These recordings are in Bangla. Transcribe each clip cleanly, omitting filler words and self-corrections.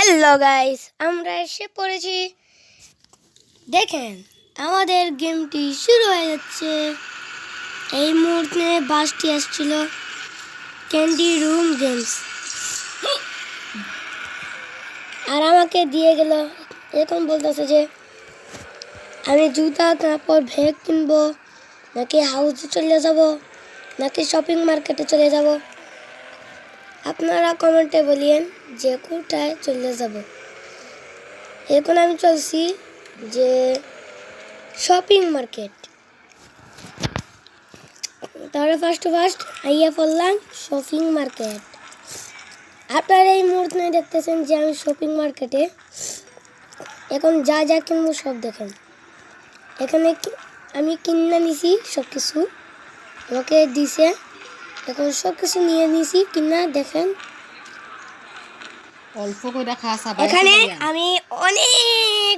হ্যালো গাইস, আমরা এসে পড়েছি। দেখেন আমাদের গেমটি শুরু হয়ে যাচ্ছে। এই মুহূর্তে বাসটি আসছিল ক্যান্ডি রুম গেমস, আর আমাকে দিয়ে গেল। এখন বলতেছে যে আমি জুতা কাপড় ব্যাগ কিনবো, নাকি হাউসে চলে যাব, নাকি শপিং মার্কেটে চলে যাব। আপনারা কমেন্টে বলিয়েন যে কোথায় চলে যাব। এখন আমি চলছি যে শপিং মার্কেট। তাহলে ফার্স্ট আইয়া পড়লাম শপিং মার্কেট। আপনারা এই মুহূর্তে দেখতেছেন যে আমি শপিং মার্কেটে এখন যা যা কিনবো সব দেখেন। এখানে আমি কিনে নিছি সব কিছু, আমাকে দিছে। এখন সব কিছু নিয়ে নিছি কিনা দেখেন। অল্প করে খাসা এখানে আমি অনেক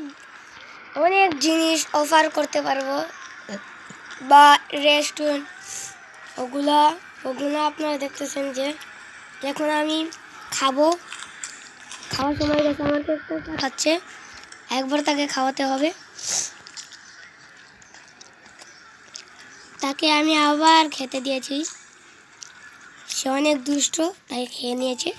অনেক জিনিস অফার করতে পারবো, বা রেস্টুরেন্ট ওগুলা আপনারা দেখতেছেন যে এখন আমি খাওয়ার সময় গেছে, আমার খাচ্ছে, একবার তাকে খাওয়াতে হবে। তাকে আমি আবার খেতে দিয়েছি, সে অনেক দুষ্ট তাই খেয়ে নিয়েছে।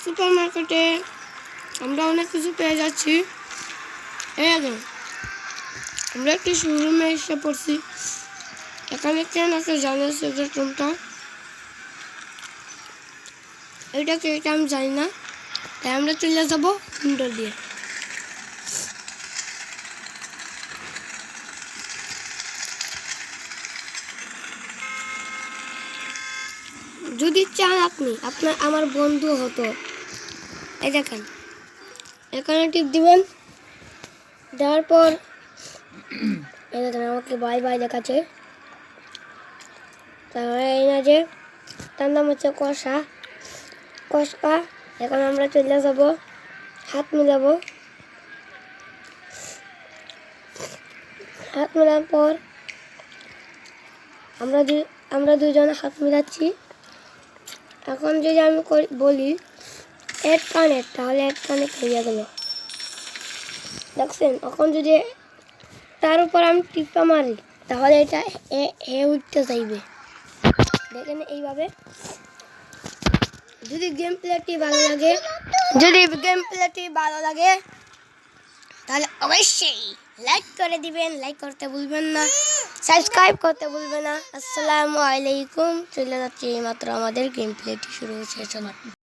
সুপার মার্কেটে আমরা অনেক কিছু পেয়ে যাচ্ছি। আমরা একটি শোরুমে এসে পড়ছি। এখানে কেন আছে জানে সিগারেট রুমটা, এটা আমি জানি না, তাই আমরা চলে যাবো উইন্ডো দিয়ে। যদি চান আপনার আমার বন্ধু হতো, এই দেখেন এখানে টিপ দিবেন, দেওয়ার পর এই দেখেন আমাকে বাই বাই দেখাচ্ছে। তারপরে এই না যে তার নাম হচ্ছে কষকা। এখন আমরা চলে যাব, হাত মিলাবো। হাত মেলার পর আমরা দুজনে হাত মিলাচ্ছি। এখন যদি আমি বলি এড কানেক্ট, তাহলে এড কানেক্ট হয়ে গেল, দেখছেন। এখন যদি তার উপর আমি টিপা মারি তাহলে এটা উঠতে চাইবে, দেখেন এইভাবে। যদি গেম প্লেটি ভালো লাগে তাহলে অবশ্যই লাইক করে দিবেন, লাইক করতে ভুলবেন না, সাবস্ক্রাইব করতে ভুলবেন না। আসসালামু আলাইকুম। চলে যাচ্ছে, মাত্র আমাদের গেম প্লেটি শুরু হচ্ছে।